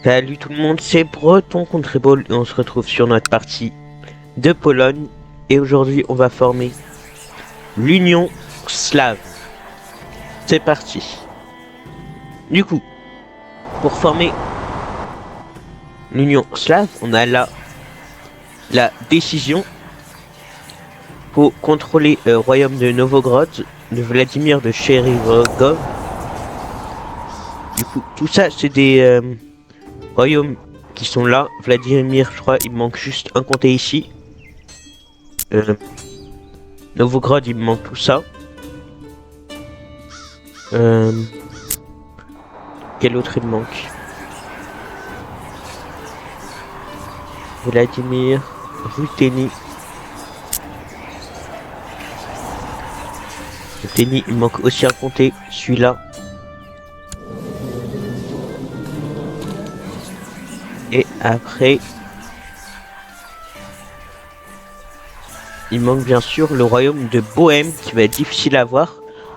Salut tout le monde, c'est Breton contre Ball et on se retrouve sur notre partie de Pologne. Et aujourd'hui, on va former l'Union Slave. C'est parti. Du coup, pour former l'Union Slave, on a là la décision. Faut contrôler le royaume de Novgorod, de Vladimir de Cherigov. Du coup, tout ça, c'est des royaumes qui sont là. Vladimir, je crois, il me manque juste un comté ici. Novgorod, il me manque tout ça. Quel autre il me manque? Vladimir, Ruteni. Ruteni, il me manque aussi un comté, celui-là. Et après, il manque bien sûr le royaume de Bohême qui va être difficile à voir.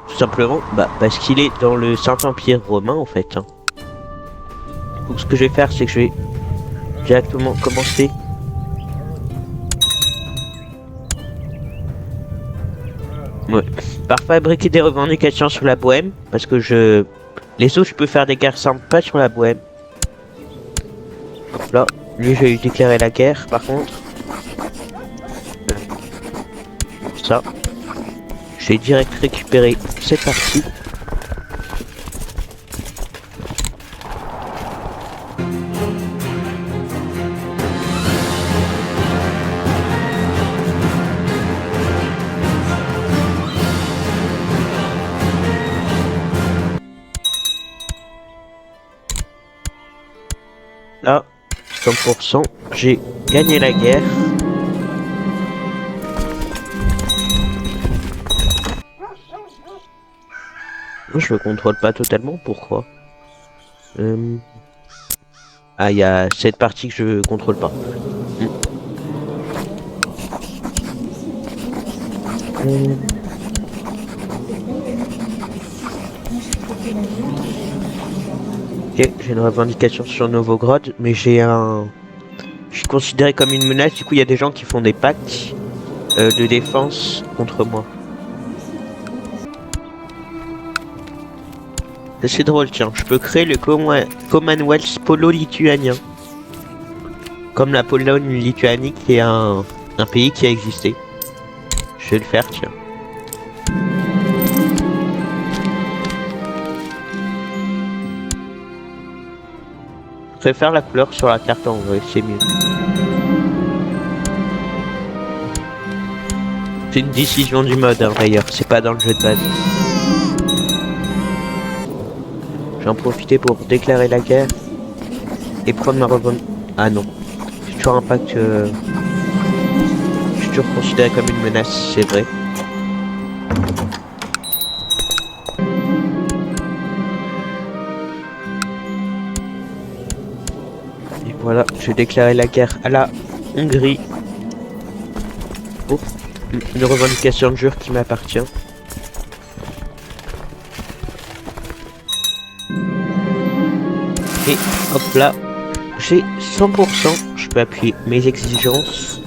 Tout simplement parce qu'il est dans le Saint-Empire romain en fait. Donc ce que je vais faire, c'est que je vais directement commencer par fabriquer des revendications sur la Bohême. Parce que les autres, je peux faire des guerres simples, pas sur la Bohême. Hop là, lui je vais lui déclarer la guerre par contre. Ça. Je vais direct récupérer cette partie. Là, 100%, j'ai gagné la guerre. Je le contrôle pas totalement, pourquoi? Ah, il y a cette partie que je contrôle pas. Ok, j'ai une revendication sur Novgorod, mais je suis considéré comme une menace, du coup il y a des gens qui font des pactes de défense contre moi. C'est drôle, tiens, je peux créer le Commonwealth polo-lituanien. Comme la Pologne-Lituanie qui est un pays qui a existé. Je vais le faire, tiens. Je préfère la couleur sur la carte en vrai, c'est mieux. C'est une décision du mode hein, d'ailleurs, c'est pas dans le jeu de base. J'en profiter pour déclarer la guerre et prendre ma revendication. Ah non, c'est toujours un pacte. Je suis toujours considéré comme une menace, c'est vrai. Et voilà, je vais déclarer la guerre à la Hongrie pour une revendication de jure qui m'appartient. Et hop là, j'ai 100%, je peux appuyer mes exigences.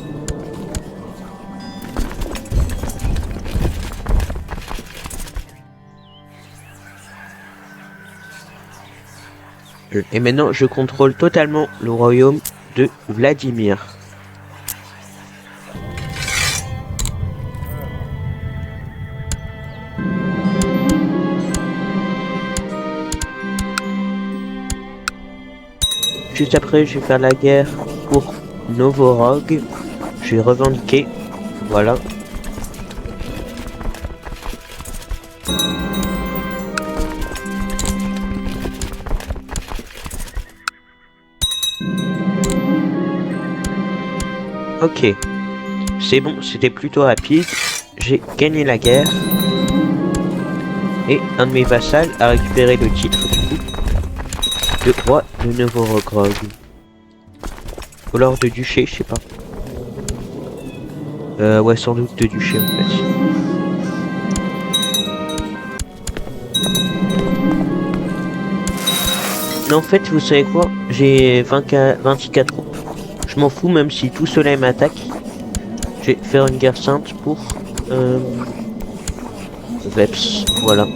Et maintenant, je contrôle totalement le royaume de Vladimir. Juste après, je vais faire la guerre pour Novgorod. Je vais revendiquer. Voilà. Ok. C'est bon, c'était plutôt rapide. J'ai gagné la guerre. Et un de mes vassals a récupéré le titre du coup. De roi de Novgorod. Ou alors de duché, je sais pas. Ouais, sans doute de duché en fait. Mais en fait, vous savez quoi? J'ai 24 troupes. Je m'en fous même si tout cela m'attaque. Je vais faire une guerre sainte pour Veps. Voilà.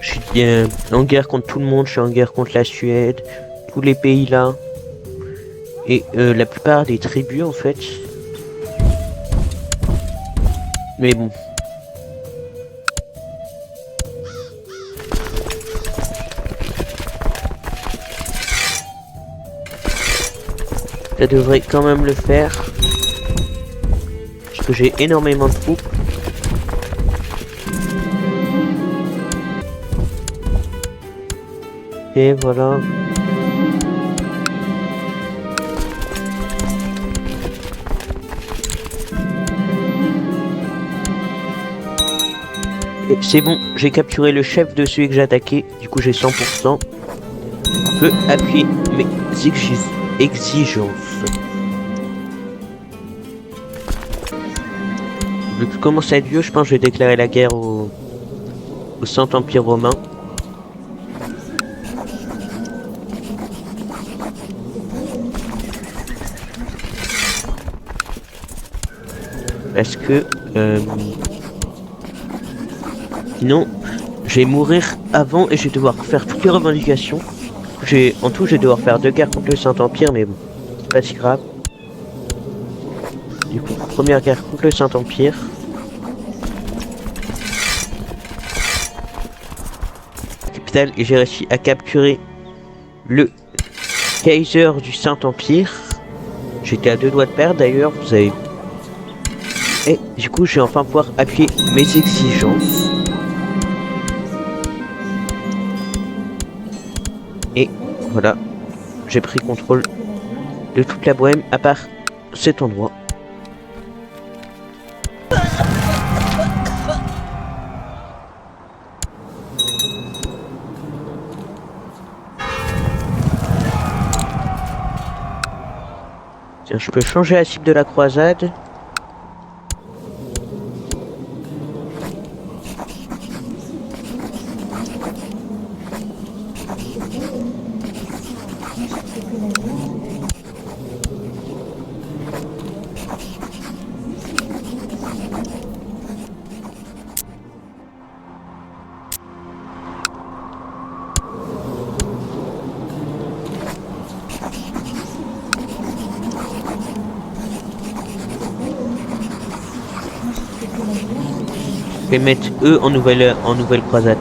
Je suis en guerre contre tout le monde, je suis en guerre contre la Suède, tous les pays là. Et la plupart des tribus en fait. Mais bon. Ça devrait quand même le faire. Parce que j'ai énormément de troupes. Et voilà. C'est bon, j'ai capturé le chef de celui que j'ai attaqué. Du coup, j'ai 100%. Je peux appuyer mes exigences. Vu que je commence à être vieux, je pense que je vais déclarer la guerre au Saint-Empire romain. Parce que sinon je vais mourir avant et je vais devoir faire toutes les revendications. En tout je vais devoir faire 2 guerres contre le Saint-Empire, mais bon, c'est pas si grave. Du coup, première guerre contre le Saint-Empire. Capitale, et j'ai réussi à capturer le Kaiser du Saint-Empire. J'étais à 2 doigts de perdre d'ailleurs, vous avez. Et du coup, je vais enfin pouvoir appuyer mes exigences. Et voilà, j'ai pris contrôle de toute la Bohème à part cet endroit. Tiens, je peux changer la cible de la croisade. Je vais mettre eux en nouvelle croisade.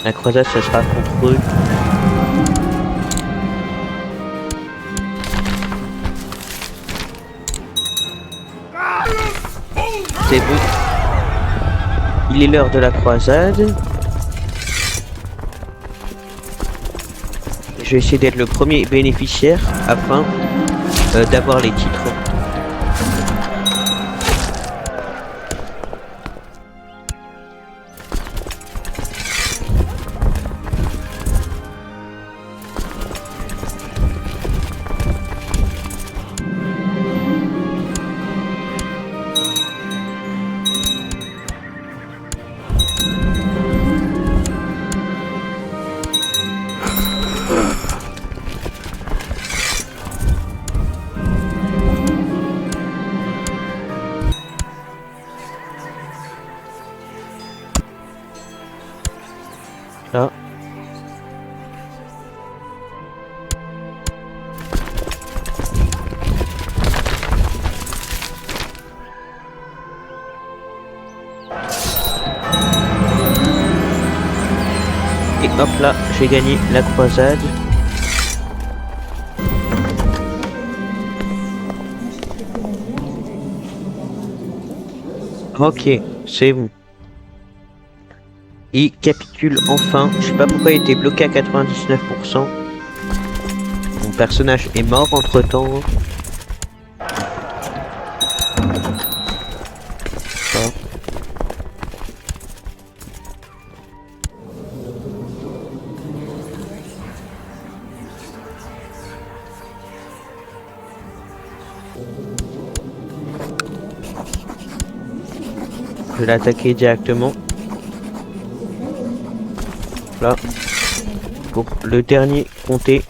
La croisade, ça sera contre eux. C'est bon. Il est l'heure de la croisade. Je vais essayer d'être le premier bénéficiaire afin d'avoir les titres. Là. Et hop là, j'ai gagné la croisade. Ok, c'est bon. Il capitule enfin. Je sais pas pourquoi il était bloqué à 99%. Mon personnage est mort entre temps. Je vais l'attaquer directement. Là. Pour le dernier comté.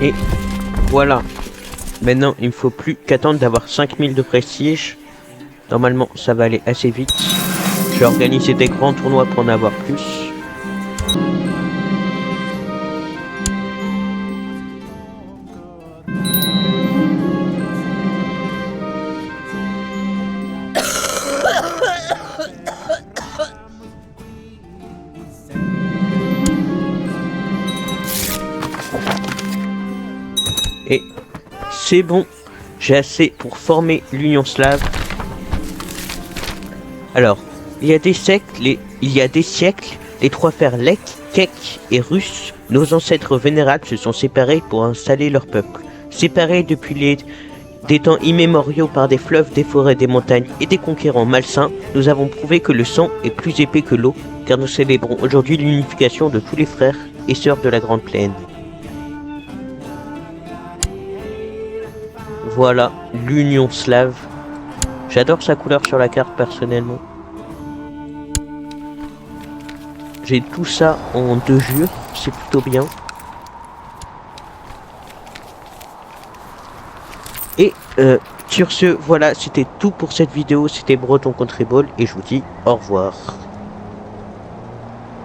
Et voilà. Maintenant, il ne faut plus qu'attendre d'avoir 5000 de prestige. Normalement, ça va aller assez vite. Je vais organiser des grands tournois pour en avoir plus. Et c'est bon, j'ai assez pour former l'Union slave. Alors, il y a des siècles, les trois frères Lek, Kek et Rus, nos ancêtres vénérables se sont séparés pour installer leur peuple. Séparés depuis des temps immémoriaux par des fleuves, des forêts, des montagnes et des conquérants malsains, nous avons prouvé que le sang est plus épais que l'eau, car nous célébrons aujourd'hui l'unification de tous les frères et sœurs de la Grande Plaine. Voilà, l'Union slave. J'adore sa couleur sur la carte personnellement. J'ai tout ça en 2 jours, c'est plutôt bien. Et sur ce, voilà, c'était tout pour cette vidéo. C'était Breton contre Ebol et je vous dis au revoir.